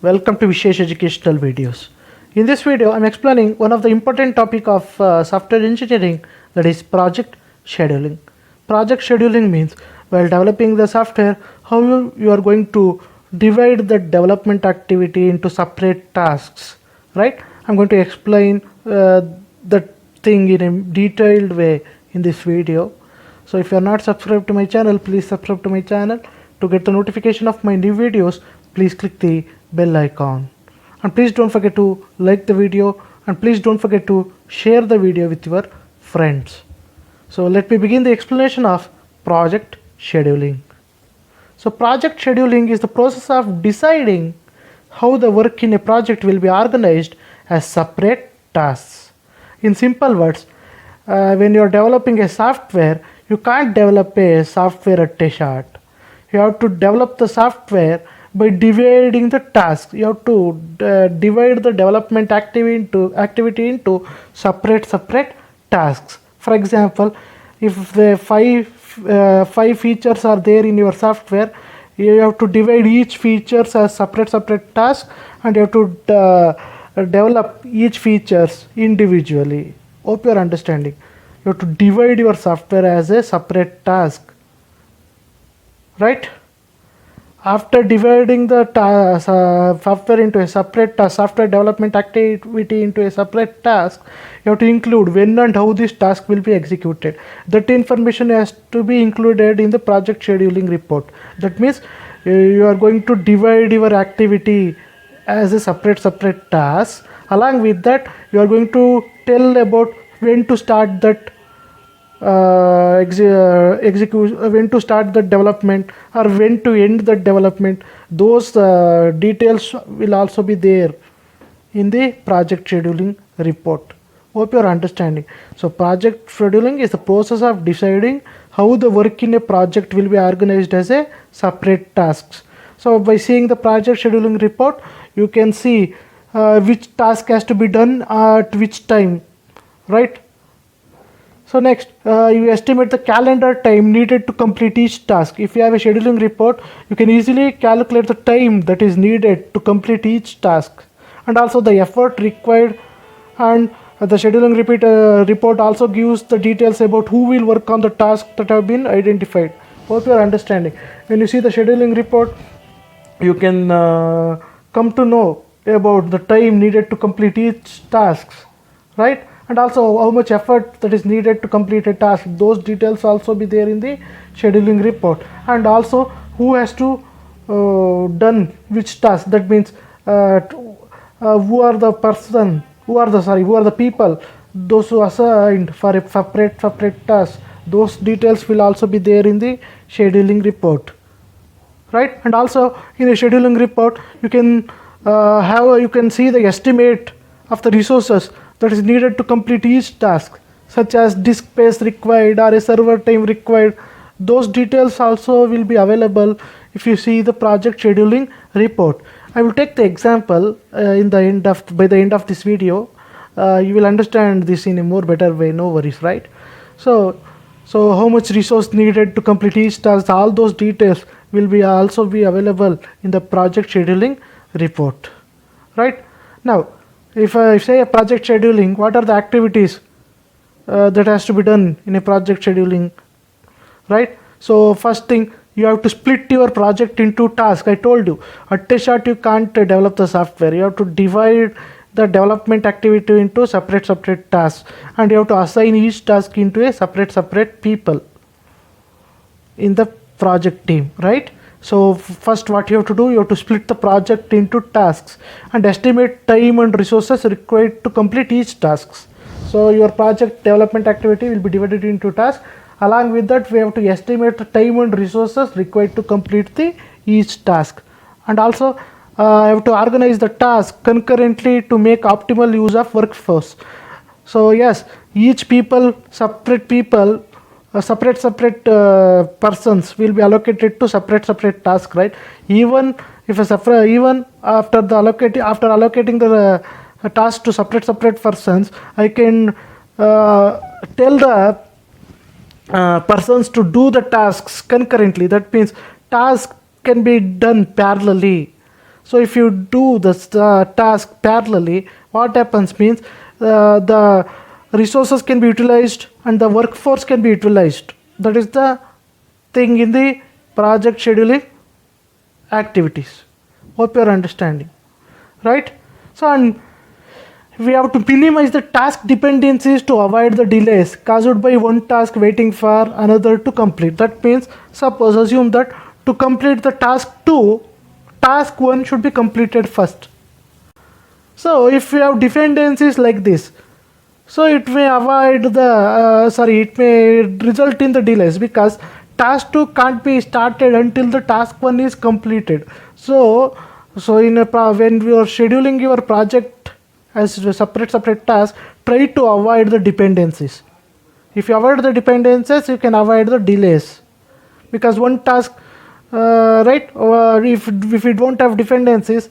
Welcome to Vishesh Educational Videos. In this video, I'm explaining one of the important topic of software engineering, that is project scheduling. Project scheduling means while developing the software, how you are going to divide the development activity into separate tasks, right? I'm going to explain the thing in a detailed way in this video. So if you are not subscribed to my channel, please subscribe to my channel. To get the notification of my new videos, please click the bell icon. And please don't forget to like the video, and please don't forget to share the video with your friends. So let me begin the explanation of project scheduling. So project scheduling is the process of deciding how the work in a project will be organized as separate tasks. In simple words, when you are developing a software, you can't develop a software at a shot. You have to develop the software by dividing the tasks. You have to divide the development activity into separate tasks. For example, if the five features are there in your software, you have to divide each features as separate tasks, and you have to develop each features individually. Hope you are understanding. You have to divide your software as a separate task, right? After dividing the software into a separate task, software development activity into a separate task, you have to include when and how this task will be executed. That information has to be included in the project scheduling report. That means you are going to divide your activity as a separate task. Along with that, you are going to tell about when to start that when to start the development, or when to end the development. Those details will also be there in the project scheduling report. Hope you are understanding. So project scheduling is the process of deciding how the work in a project will be organized as a separate tasks. So by seeing the project scheduling report, you can see which task has to be done at which time, right? So next, you estimate the calendar time needed to complete each task. If you have a scheduling report, you can easily calculate the time that is needed to complete each task, and also the effort required. And the scheduling report also gives the details about who will work on the tasks that have been identified. Hope you are understanding. When you see the scheduling report, you can come to know about the time needed to complete each task, right? And also how much effort that is needed to complete a task. Those details also be there in the scheduling report. And also who has to done which task. That means who are the people, those who are assigned for a separate task. Those details will also be there in the scheduling report, right? And also in a scheduling report, you can you can see the estimate of the resources that is needed to complete each task, such as disk space required or a server time required. Those details also will be available if you see the project scheduling report. I will take the example by the end of this video. You will understand this in a more better way. No worries, right? So how much resource needed to complete each task? All those details will be also be available in the project scheduling report, right? Now, if I say a project scheduling, what are the activities that has to be done in a project scheduling, right? So first thing, you have to split your project into tasks. I told you, at a shot you can't develop the software. You have to divide the development activity into separate tasks, and you have to assign each task into a separate people in the project team, right? So first what you have to do, you have to split the project into tasks and estimate time and resources required to complete each tasks. So your project development activity will be divided into tasks. Along with that, we have to estimate the time and resources required to complete each task. And also I have to organize the task concurrently to make optimal use of workforce. So yes, each separate persons will be allocated to separate tasks, right? Even after allocating the task to separate persons, I can tell the persons to do the tasks concurrently. That means tasks can be done parallelly. So if you do this task parallelly, what happens means the resources can be utilized and the workforce can be utilized. That is the thing in the project scheduling activities. Hope you are understanding, right? So, and we have to minimize the task dependencies to avoid the delays caused by one task waiting for another to complete. That means, suppose assume that to complete the task 2, task 1 should be completed first. So if we have dependencies like this, so it may avoid the it may result in the delays, because task 2 can't be started until the task 1 is completed. So in when you are scheduling your project as a separate task, try to avoid the dependencies. If you avoid the dependencies, you can avoid the delays, because one task if it won't have dependencies,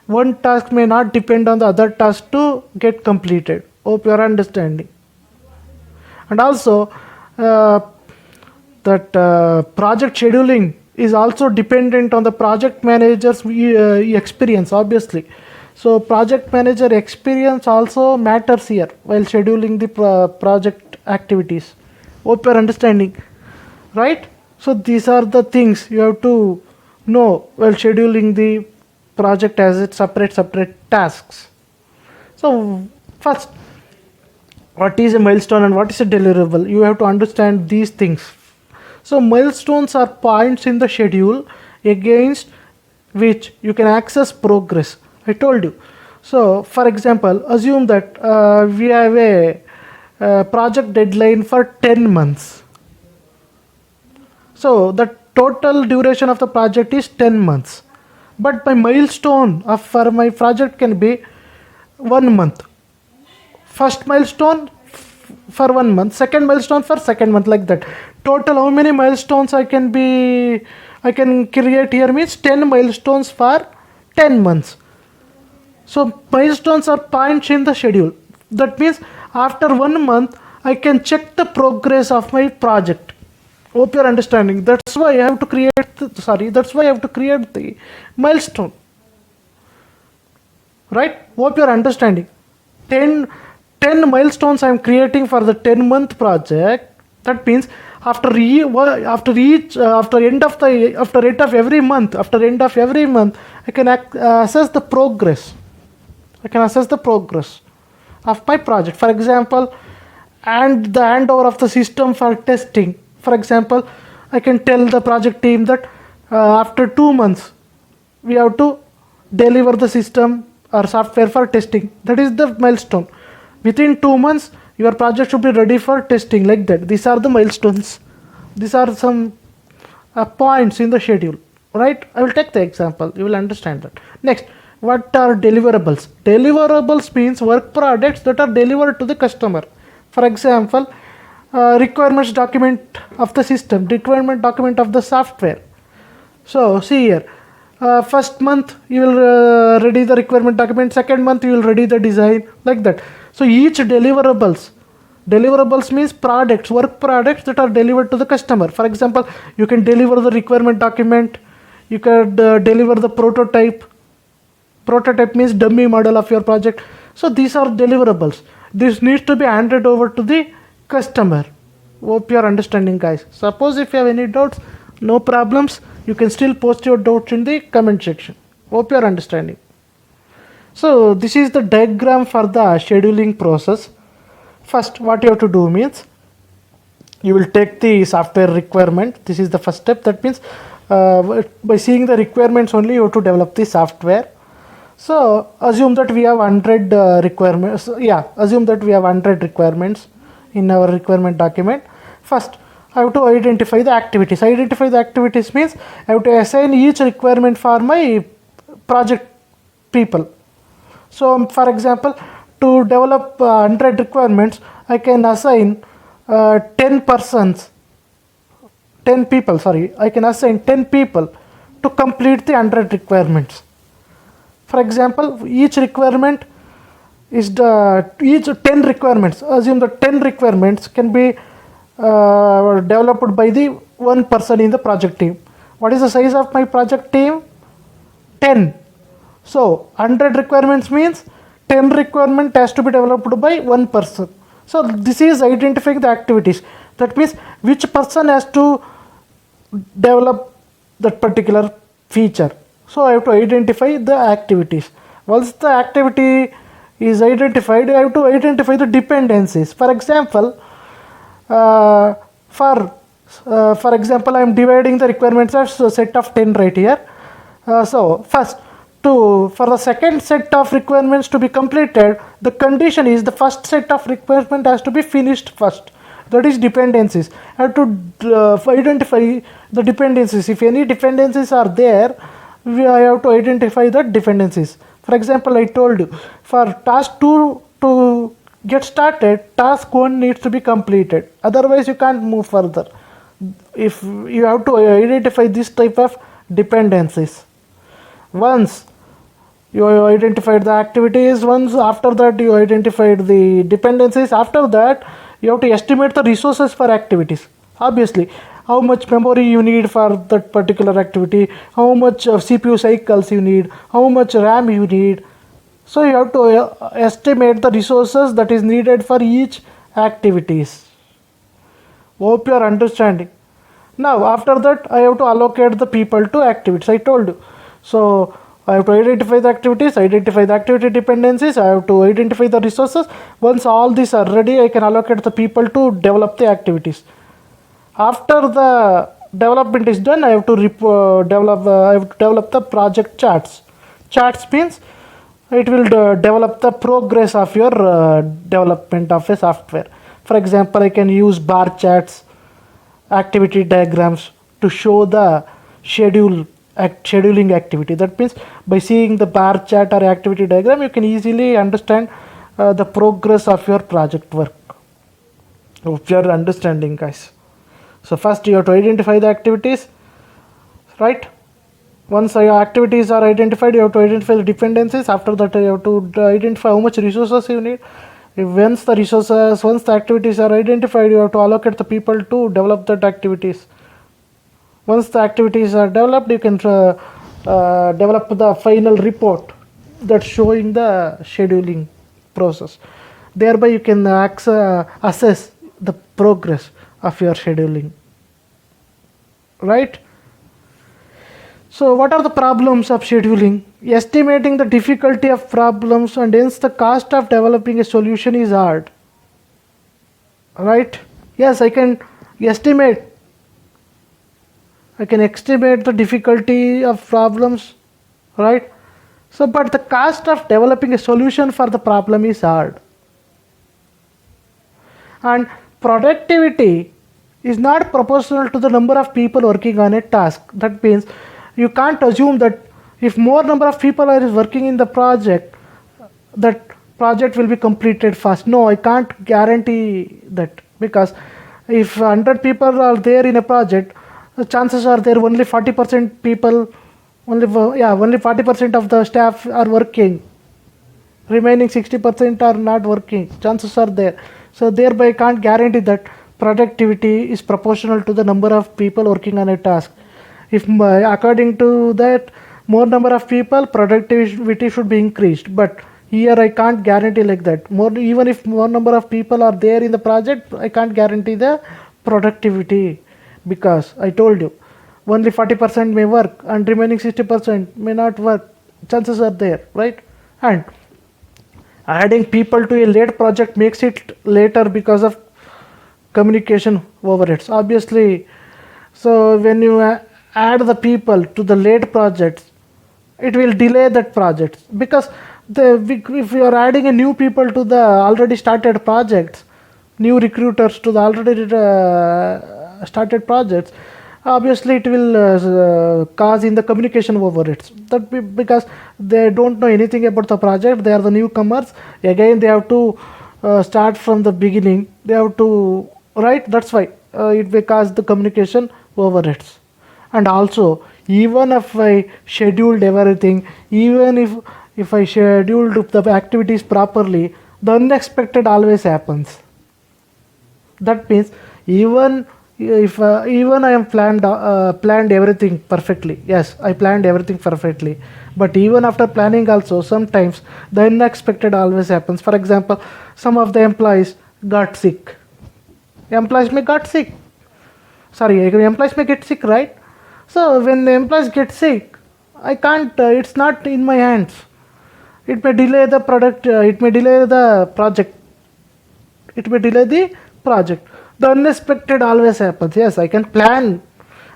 one task may not depend on the other task to get completed. Hope you are understanding. And also that project scheduling is also dependent on the project manager's experience, obviously. So project manager experience also matters here while scheduling the project activities. Hope you are understanding, right? So these are the things you have to know while scheduling the project as its separate tasks. So first, what is a milestone and what is a deliverable? You have to understand these things. So milestones are points in the schedule against which you can access progress. I told you. So for example, assume that we have a project deadline for 10 months. So the total duration of the project is 10 months. But my milestone for my project can be 1 month. First milestone for 1 month, second milestone for second month, like that. Total how many milestones I can create here means 10 milestones for 10 months. So milestones are points in the schedule. That means after 1 month I can check the progress of my project. Hope you're understanding. That's why I have to create the milestone. Right? Hope you're understanding. 10 milestones I am creating for the 10-month project. That means after end of every month, I can assess the progress. Of my project. For example, and the handover of the system for testing. For example, I can tell the project team that after 2 months we have to deliver the system or software for testing. That is the milestone. Within 2 months your project should be ready for testing, like that. These are the milestones. These are some points in the schedule, right? I will take the example, you will understand that. Next, what are deliverables? Deliverables means work products that are delivered to the customer. For example, requirements document of the system, requirement document of the software. So see here, first month you will ready the requirement document, second month you will ready the design, like that. So each deliverables means products, work products that are delivered to the customer. For example, you can deliver the requirement document, you can deliver the prototype means dummy model of your project. So these are deliverables. This needs to be handed over to the customer. Hope you are understanding, guys. Suppose if you have any doubts, no problems, you can still post your doubts in the comment section. Hope you are understanding. So this is the diagram for the scheduling process. First, what you have to do means you will take the software requirement. This is the first step. That means by seeing the requirements only you have to develop the software. So assume that we have 100 requirements. Assume that we have 100 requirements in our requirement document. First, I have to identify the activities. Identify the activities means I have to assign each requirement for my project people. So for example, to develop 100 requirements, I can assign 10 people. I can assign 10 people to complete the 100 requirements. For example, each requirement is each 10 requirements. Assume that 10 requirements can be developed by the one person in the project team. What is the size of my project team? 10. So 100 requirements means 10 requirement has to be developed by one person. So this is identifying the activities. That means which person has to develop that particular feature. So I have to identify the activities. Once the activity is identified, I have to identify the dependencies. For example, uh, for for example, I am dividing the requirements as a set of 10 right here. So first, for the second set of requirements to be completed, the condition is the first set of requirement has to be finished first. That is dependencies. I have to identify the dependencies. If any dependencies are there, I have to identify the dependencies. For example, I told you for task 2 to get started, task 1 needs to be completed. Otherwise, you can't move further. If you have to identify this type of dependencies. Once you identified the activities, once after that you identified the dependencies, after that you have to estimate the resources for activities. Obviously, how much memory you need for that particular activity, how much CPU cycles you need, how much RAM you need. So you have to estimate the resources that is needed for each activities. Hope you are understanding. Now after that I have to allocate the people to activities. I told you. So I have to identify the activities, identify the activity dependencies, I have to identify the resources. Once all these are ready, I can allocate the people to develop the activities. After the development is done, I have to develop the project charts. Charts means it will develop the progress of your development of a software. For example, I can use bar charts, activity diagrams to show the scheduling activity. That means by seeing the bar chart or activity diagram, you can easily understand the progress of your project work. Hope you are understanding, guys. So first you have to identify the activities, right? Once your activities are identified, you have to identify the dependencies. After that, you have to identify how much resources you need. Once the activities are identified, you have to allocate the people to develop that activities. Once the activities are developed, you can develop the final report that's showing the scheduling process. Thereby, you can assess the progress of your scheduling. Right? So, what are the problems of scheduling? Estimating the difficulty of problems and hence the cost of developing a solution is hard. Right? Yes, I can estimate the difficulty of problems, right? So, but the cost of developing a solution for the problem is hard. And productivity is not proportional to the number of people working on a task. That means you can't assume that if more number of people are working in the project, that project will be completed fast. No, I can't guarantee that, because if 100 people are there in a project, the chances are there only 40% people, only 40% of the staff are working. Remaining 60% are not working. Chances are there. So thereby I can't guarantee that productivity is proportional to the number of people working on a task. If according to that, more number of people, productivity should be increased. But here I can't guarantee like that. Even if more number of people are there in the project, I can't guarantee the productivity, because I told you only 40% may work and remaining 60% may not work. Chances are there, right? And adding people to a late project makes it later because of communication overheads, obviously. So when you add the people to the late projects, it will delay that project, because if you are adding a new people to the already started projects, new recruiters to the already started projects, obviously it will cause in the communication overheads. Because they don't know anything about the project, they are the newcomers. Again, they have to start from the beginning. They have to, right? That's why it will cause the communication overheads. And also, even if I scheduled everything, even if I scheduled the activities properly, the unexpected always happens. That means even If even I am planned everything perfectly, yes, I planned everything perfectly, but even after planning also, sometimes the unexpected always happens. For example, some of the employees got sick. Employees may got sick. Sorry, employees may get sick, right? So when the employees get sick, I can't. It's not in my hands. It may delay the product. It may delay the project. It may delay the project. The unexpected always happens. Yes, I can plan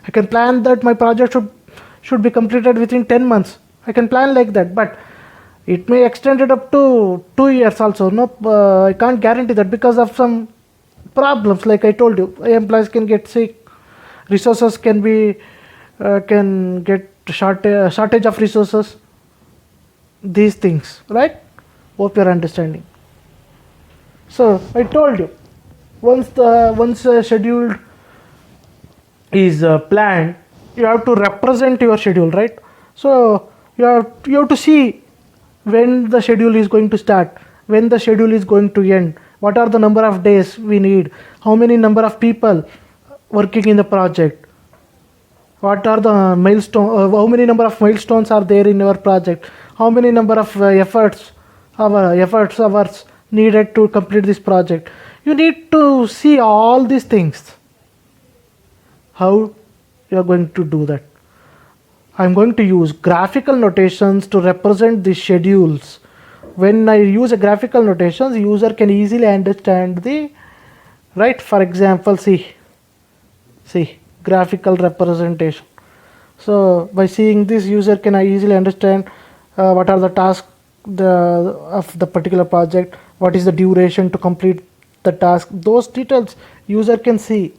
that my project should be completed within 10 months. I can plan like that, but it may extend it up to 2 years also. No, I can't guarantee that because of some problems. Like I told you, employees can get sick, resources can get shortage of resources. These things, right? Hope you're understanding. So I told you, once a schedule is planned, you have to represent your schedule, right? So you have to see when the schedule is going to start, when the schedule is going to end, what are the number of days we need, how many number of people working in the project, what are the milestone, how many number of milestones are there in your project, how many number of efforts hours needed to complete this project. You need to see all these things. How you are going to do that? I'm going to use graphical notations to represent the schedules. When I use a graphical notations, user can easily understand the, right. For example, see graphical representation. So by seeing this, user can easily understand what are the tasks of the particular project, what is the duration to complete the task. Those details user can see,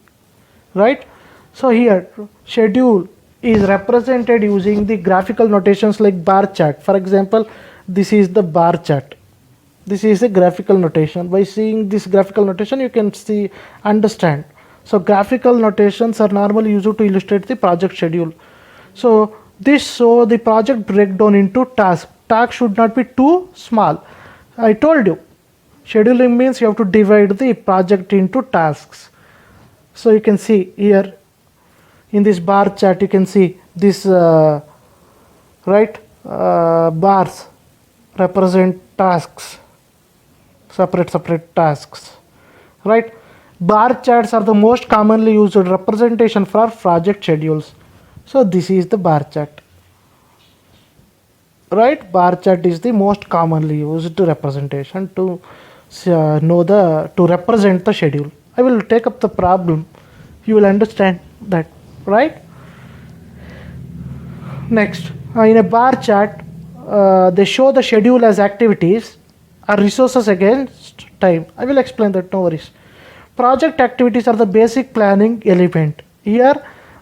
right? So here schedule is represented using the graphical notations like bar chart. For example, this is the bar chart. This is a graphical notation. By seeing this graphical notation, you can see, understand. So graphical notations are normally used to illustrate the project schedule. So the project breakdown into tasks. Tasks should not be too small. I told you, scheduling means you have to divide the project into tasks. So you can see here in this bar chart, you can see this right bars represent tasks, separate tasks, right? Bar charts are the most commonly used representation for project schedules. So this is the bar chart, right? Bar chart is the most commonly used representation to to represent the schedule. I will take up the problem, you will understand that, right? Next, in a bar chart, they show the schedule as activities or resources against time. I will explain that, no worries. Project activities are the basic planning element. Here,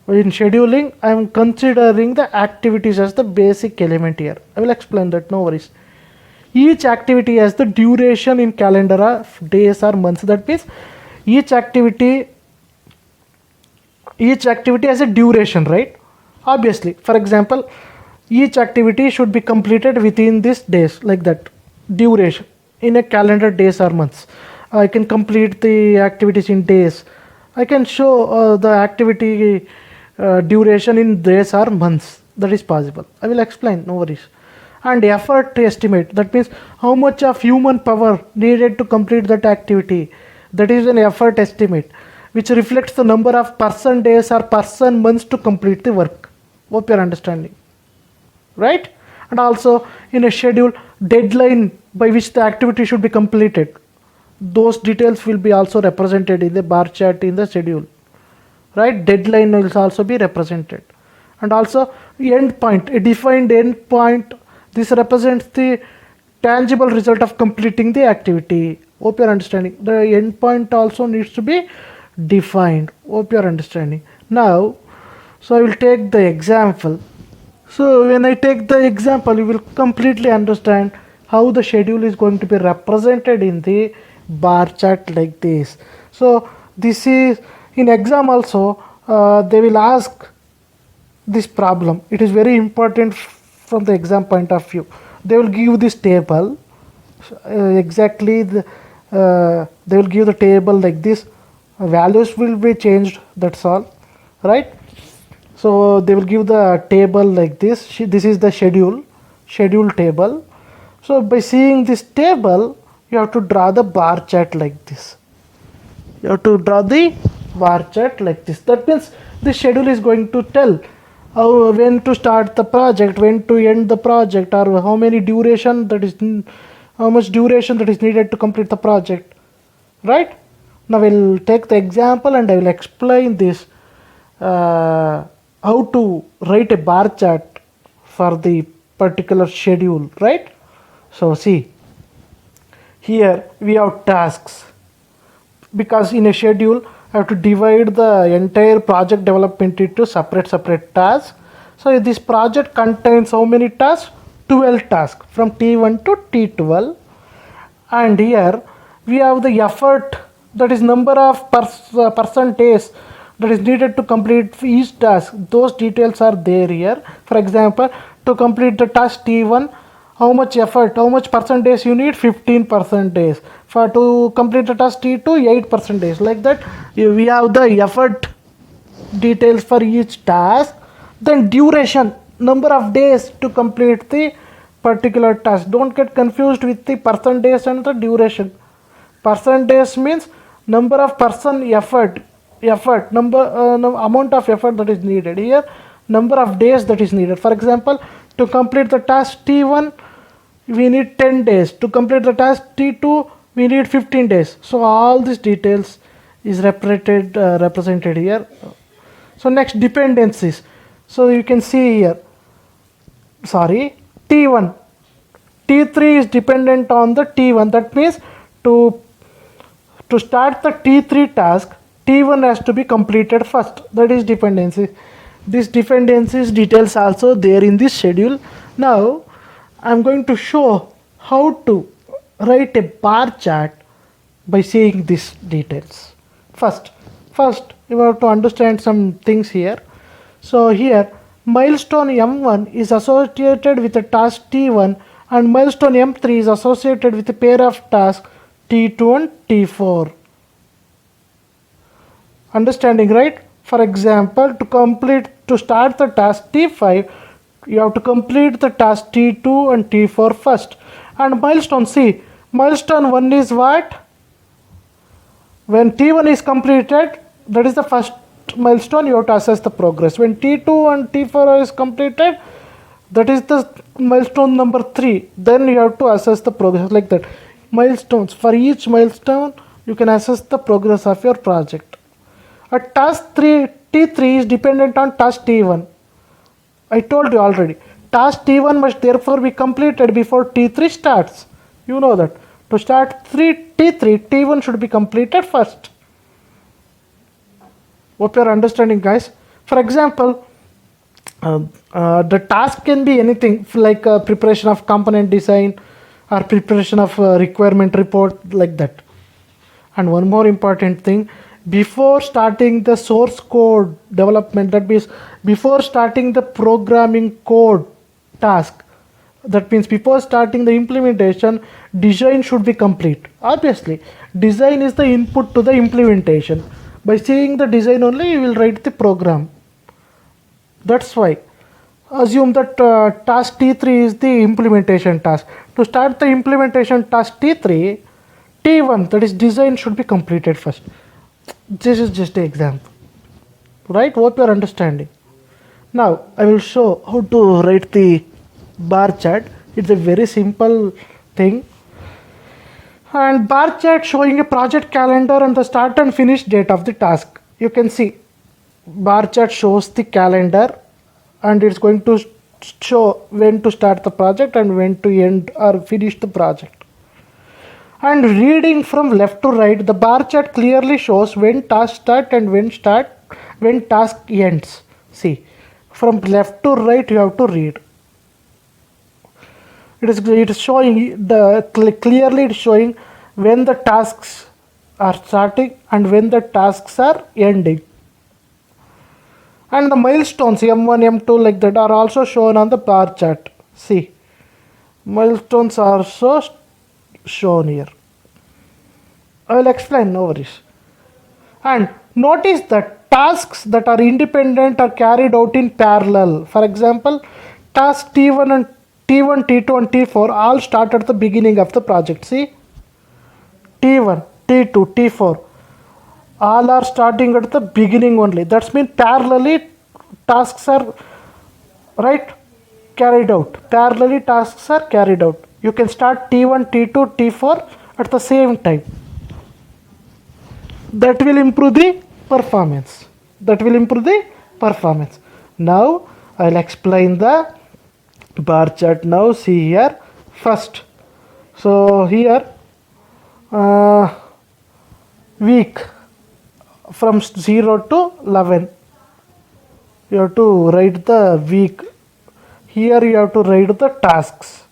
in scheduling, I am considering the activities as the basic element here. I will explain that, no worries. Each activity has the duration in calendar of days or months. That means each activity has a duration, right? Obviously, for example, each activity should be completed within this days, like that. Duration in a calendar, days or months. I can complete the activities in days. I can show the activity duration in days or months. That is possible. I will explain, no worries. And effort estimate, that means how much of human power needed to complete that activity. That is an effort estimate, which reflects the number of person days or person months to complete the work. Hope you're understanding, right? And also in a schedule, deadline by which the activity should be completed. Those details will be also represented in the bar chart in the schedule, right? Deadline will also be represented. And also end point, a defined end point. This represents the tangible result of completing the activity. Hope you're understanding. The end point also needs to be defined. Hope you're understanding. Now, so I will take the example. So when I take the example, you will completely understand how the schedule is going to be represented in the bar chart like this. So this is in exam also, they will ask this problem. It is very important from the exam point of view. They will give this table exactly they will give the table like this. values will be changed, that's all, right? So they will give the table like this. This is the schedule table. So by seeing this table, you have to draw the bar chart like this. You have to draw the bar chart like this. That means the schedule is going to tell how, when to start the project, when to end the project, or how many duration that is, how much duration that is needed to complete the project, right? Now we'll take the example and I will explain this, how to write a bar chart for the particular schedule, right? So see, here we have tasks, because in a schedule I have to divide the entire project development into separate tasks. So this project contains how many tasks? 12 tasks from T1 to T12. And here we have the effort, that is number of percentage that is needed to complete each task. Those details are there here. For example, to complete the task T1, how much effort, how much percentage you need? 15 percentage. For to complete the task T2, 8 percentage. Like that, we have the effort details for each task. Then duration, number of days to complete the particular task. Don't get confused with the percentage and the duration. Percentage means number of person effort, number amount of effort that is needed. Here number of days that is needed. For example, to complete the task T1 we need 10 days. To complete the task T2 we need 15 days. So all these details is represented here. So next, dependencies. So you can see here, sorry, T1, T3 is dependent on the T1. That means to start the T3 task, T1 has to be completed first. That is dependency. This dependencies details also there in this schedule. Now I'm going to show how to write a bar chart by seeing these details. First you have to understand some things here. So here milestone M1 is associated with the task T1 and milestone M3 is associated with a pair of tasks T2 and T4. Understanding, right? For example, to start the task T5, you have to complete the task T2 and T4 first. And milestone, see, milestone 1 is what? When T1 is completed, that is the first milestone, you have to assess the progress. When T2 and T4 is completed, that is the milestone number 3. Then you have to assess the progress, like that. Milestones, for each milestone you can assess the progress of your project. A task T3 is dependent on task T1. I told you already. Task T1 must therefore be completed before T3 starts. You know that. To start T3, T1 should be completed first. Hope you are understanding, guys. For example, the task can be anything, like preparation of component design or preparation of requirement report, like that. And one more important thing, before starting the source code development, that means before starting the programming code task, that means before starting the implementation, design should be complete. Obviously, design is the input to the implementation. By seeing the design only, you will write the program. That's why. Assume that task T3 is the implementation task. To start the implementation task T3, T1, that is design, should be completed first. This is just an example. Right? Hope you are understanding. Now, I will show how to write the bar chart. It's a very simple thing. And bar chart showing a project calendar and the start and finish date of the task. You can see bar chart shows the calendar and it's going to show when to start the project and when to end or finish the project. And reading from left to right, the bar chart clearly shows when task start and when task ends. See, from left to right you have to read. It is showing clearly it's showing when the tasks are starting and when the tasks are ending. And the milestones M1, M2, like that, are also shown on the bar chart. See, milestones are also shown here. I will explain, no worries. And notice that tasks that are independent are carried out in parallel. For example, task T1 and T1, T2 and T4 all start at the beginning of the project. See, T1, T2, T4 all are starting at the beginning only. That's mean parallelly tasks are right carried out. Parallelly tasks are carried out. You can start T1, T2, T4 at the same time. That will improve the performance. That will improve the performance. Now I'll explain the bar chart. Now see here first. So here week from 0 to 11. You have to write the week. Here you have to write the tasks.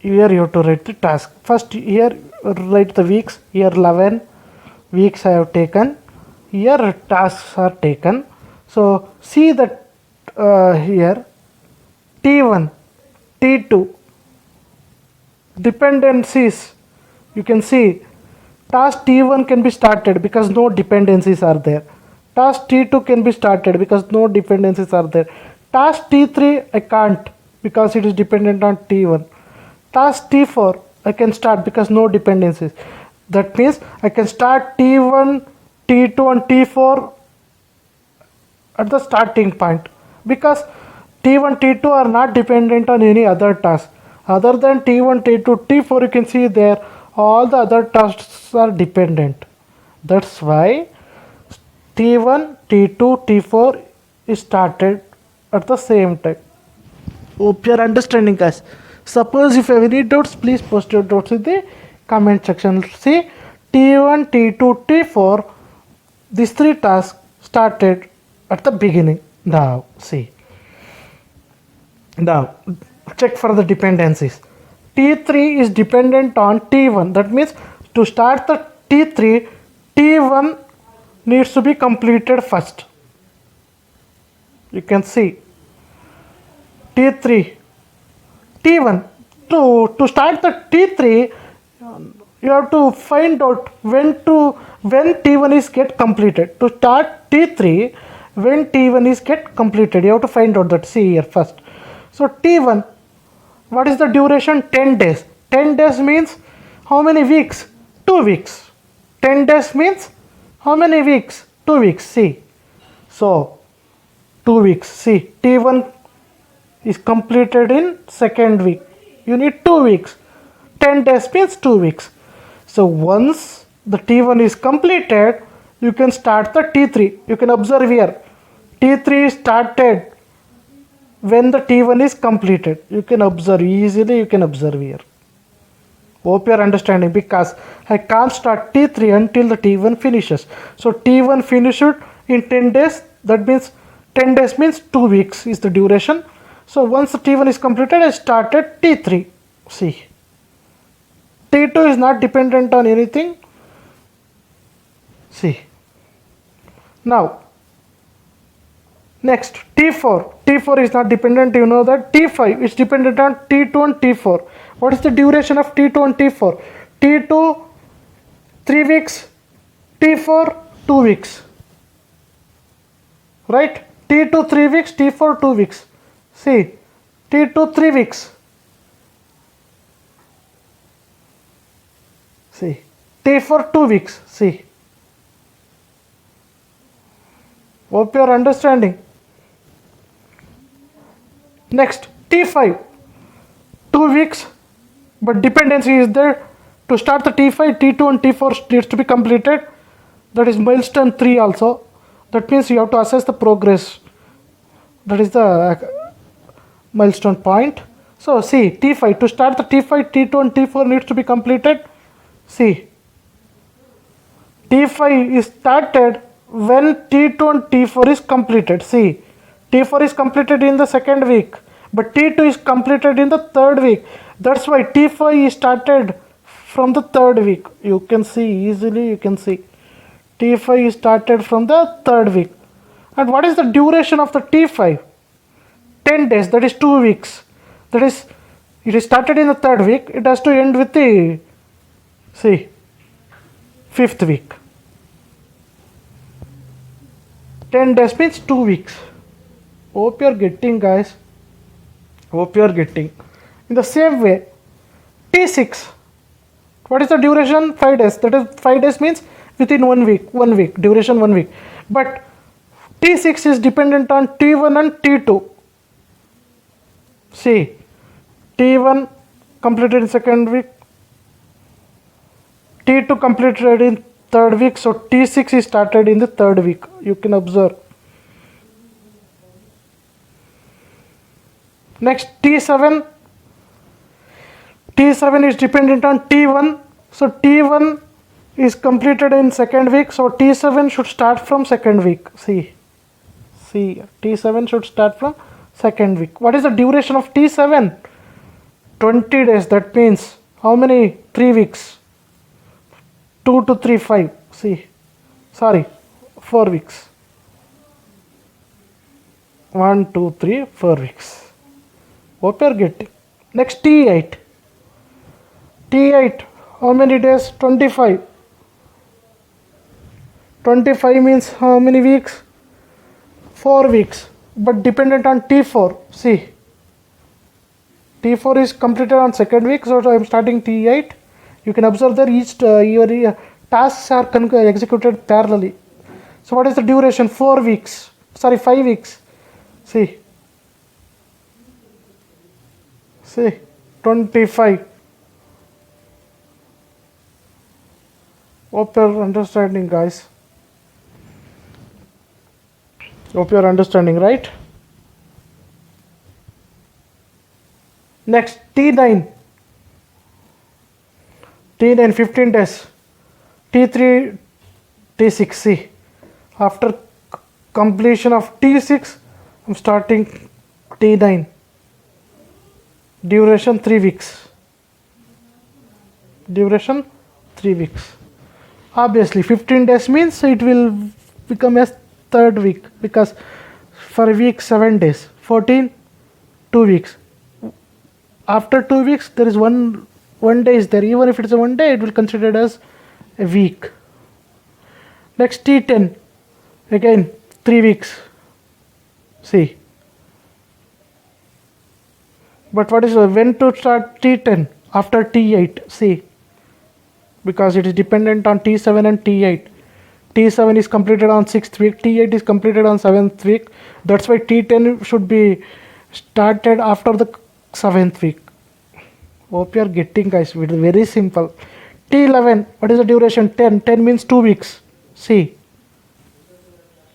Here you have to write the task. First here write the weeks. Here 11 weeks I have taken. Here tasks are taken. So see that here T1, T2 dependencies. You can see task T1 can be started because no dependencies are there. Task T2 can be started because no dependencies are there. Task T3 I can't because it is dependent on T1. Task T4 I can start because no dependencies. That means I can start T1, T2 and T4 at the starting point because T1, T2 are not dependent on any other task. Other than T1, T2, T4 you can see there all the other tasks are dependent. That's why T1, T2, T4 is started at the same time. Hope you are understanding, guys. Suppose if you have any doubts, please post your doubts in the comment section. See, T1, T2, T4, these three tasks started at the beginning. Now, see. Now, check for the dependencies. T3 is dependent on T1. That means to start the T3, T1 needs to be completed first. You can see T3, T1. To start the T3, you have to find out when T1 is get completed. To start T3, when T1 is get completed, you have to find out that. See here first. So T1, what is the duration? 10 days. 10 days means how many weeks? 2 weeks. 10 days means how many weeks? 2 weeks. See. So 2 weeks. See, T1 is completed in second week. You need 2 weeks. 10 days means 2 weeks. So once the T1 is completed, you can start the T3. You can observe here. T3 started when the T1 is completed. You can observe easily. You can observe here. Hope you are understanding because I can't start T3 until the T1 finishes. So T1 finished in 10 days. That means 10 days means 2 weeks is the duration. So once the T1 is completed, I started T3. See, T2 is not dependent on anything. See. Now, next T4. T4 is not dependent. You know that T5 is dependent on T2 and T4. What is the duration of T2 and T4? T2 3 weeks, T4 2 weeks. Right? T2 3 weeks, T4 2 weeks. See, T2 3 weeks. See, T4 2 weeks. See. Hope you are understanding. Next, T5. 2 weeks, but dependency is there. To start the T5, T2 and T4 needs to be completed. That is milestone 3 also. That means you have to assess the progress. That is the milestone point. So see, T5. To start the T5, T2 and T4 needs to be completed. See, T5 is started when T2 and T4 is completed. See, T4 is completed in the second week, but T2 is completed in the third week. That's why T5 is started from the third week. You can see easily, you can see T5 is started from the third week. And what is the duration of the T5? 10 days, that is 2 weeks. That is, it is started in the third week. It has to end with the, see, 5th week. 10 days means 2 weeks. Hope you're getting, guys. Hope you're getting. In the same way, T6. What is the duration? 5 days. That is 5 days means within 1 week. 1 week. Duration 1 week. But T6 is dependent on T1 and T2. See, T1 completed in 2nd week. T2 completed in 3rd week. So T6 is started in the 3rd week. You can observe. Next, T7. T7 is dependent on T1. So T1 is completed in 2nd week. So T7 should start from 2nd week. See, T7 should start from 2nd week. What is the duration of T7? 20 days. That means how many? 3 weeks. 2 to 3, 5. See, sorry, 4 weeks. 1, 2, 3, 4 weeks. Hope you are getting. Next, T8. T8, how many days? 25. 25 means how many weeks? 4 weeks. But dependent on T4. See, T4 is completed on 2nd week. So I am starting T8. You can observe that each your tasks are executed parallelly. So what is the duration? 4 weeks. Sorry, 5 weeks. See, 25. Hope you're understanding, guys. Hope you're understanding, right? Next, T9. T9, 15 days. T3, T6. See, after completion of T6, I'm starting T9. Duration 3 weeks. Duration 3 weeks. Obviously, 15 days means it will become as 3rd week, because for a week 7 days. 14, 2 weeks. After 2 weeks, there is one day is there. Even if it's a 1 day, it will considered as a week. Next, T10. Again, 3 weeks. See. But what is when to start T10? After T8. See. Because it is dependent on T7 and T8. T7 is completed on 6th week. T8 is completed on 7th week. That's why T10 should be started after the 7th week. Hope you are getting, guys. It is very simple. T11. What is the duration? 10. 10 means 2 weeks. See.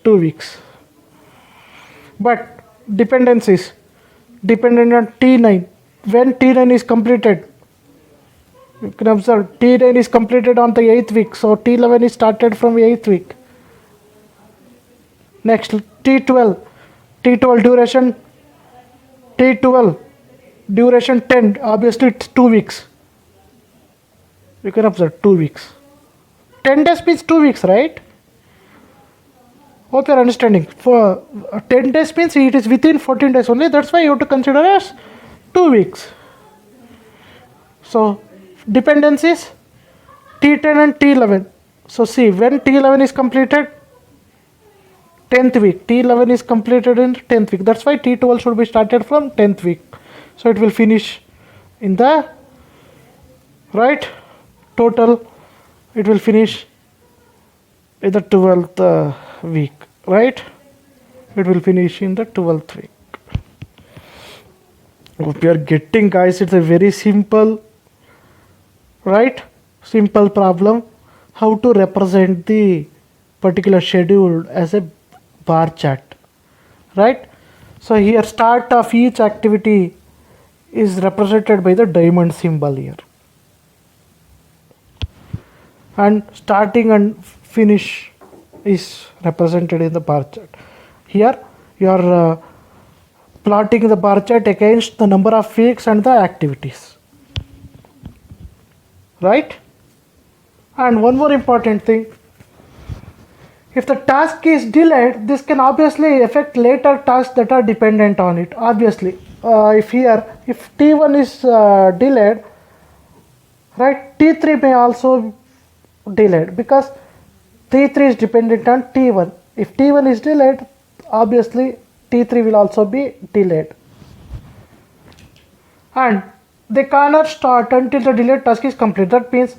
2 weeks. But dependencies. Dependent on T9. When T9 is completed, you can observe T9 is completed on the 8th week. So T11 is started from the 8th week. Next, T12. T12 duration. T12 duration 10. Obviously it's 2 weeks. You can observe 2 weeks. 10 days means 2 weeks, right? Hope you are understanding. For 10 days means it is within 14 days only. That's why you have to consider as 2 weeks. So dependencies T10 and T11. So see, when T11 is completed, 10th week. T11 is completed in 10th week. That's why T12 should be started from 10th week. So it will finish in the right total. It will finish in the 12th week, right? It will finish in the 12th week. Hope you are getting, guys. It's a very simple, right? Simple problem. How to represent the particular schedule as a bar chart, right? So here start of each activity is represented by the diamond symbol here, and starting and finish is represented in the bar chart. Here you are plotting the bar chart against the number of weeks and the activities, right? And one more important thing, if the task is delayed, this can obviously affect later tasks that are dependent on it. Obviously, if T1 is delayed, right, T3 may also delayed because T3 is dependent on T1. If T1 is delayed, obviously T3 will also be delayed. And they cannot start until the delayed task is complete. That means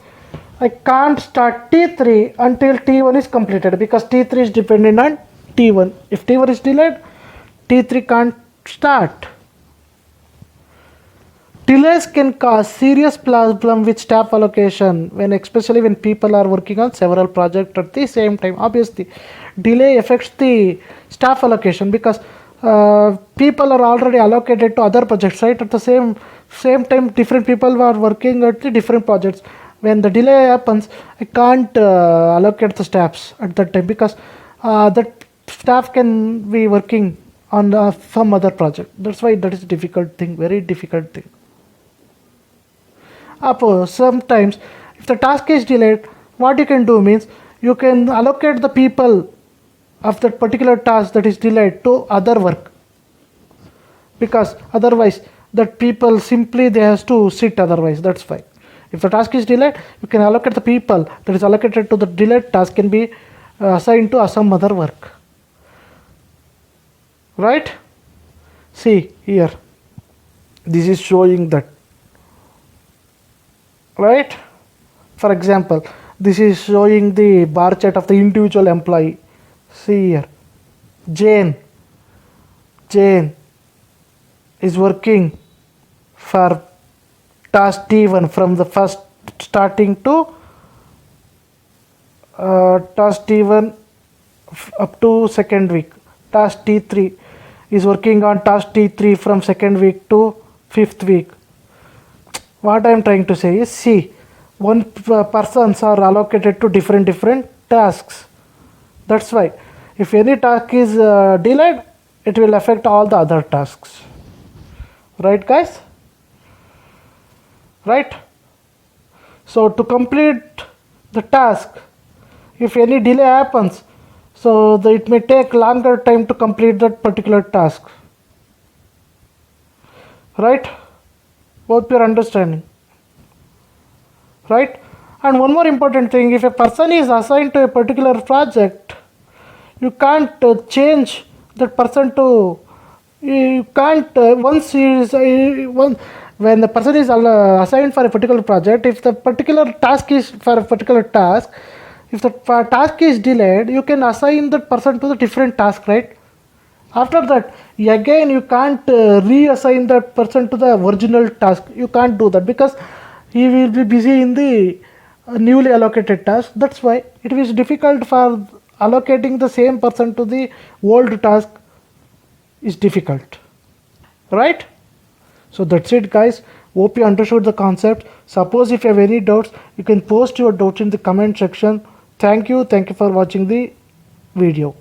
I can't start T3 until T1 is completed because T3 is dependent on T1. If T1 is delayed, T3 can't start. Delays can cause serious problem with staff allocation especially when people are working on several projects at the same time. Obviously, delay affects the staff allocation because people are already allocated to other projects, right? At the same time, different people are working at the different projects. When the delay happens, I can't allocate the staffs at that time because that staff can be working on some other project. That's why that is a difficult thing, very difficult thing. Sometimes if the task is delayed, what you can do means you can allocate the people of that particular task that is delayed to other work, because otherwise that people simply they has to sit otherwise. That's why if the task is delayed, you can allocate the people that is allocated to the delayed task can be assigned to some other work, right? See here, this is showing that, right? For example, this is showing the bar chart of the individual employee. See here, Jane is working for task T1 from the first starting to task T1 up to second week. Task T3 is working on task T3 from second week to fifth week. What I am trying to say is, see, one persons are allocated to different tasks. That's why if any task is delayed, it will affect all the other tasks, right guys? Right? So to complete the task, if any delay happens, so it may take longer time to complete that particular task, right? Hope you're understanding, right? And one more important thing, if a person is assigned to a particular project, you can't change that person to, you can't once he is when the person is assigned for a particular project, if the particular task is for a particular task, if the task is delayed, you can assign that person to the different task, right? After that, again you can't reassign that person to the original task. You can't do that because he will be busy in the newly allocated task. That's why it is difficult for allocating the same person to the old task is difficult, right? So that's it guys. Hope you understood the concept. Suppose if you have any doubts, you can post your doubts in the comment section. Thank you for watching the video.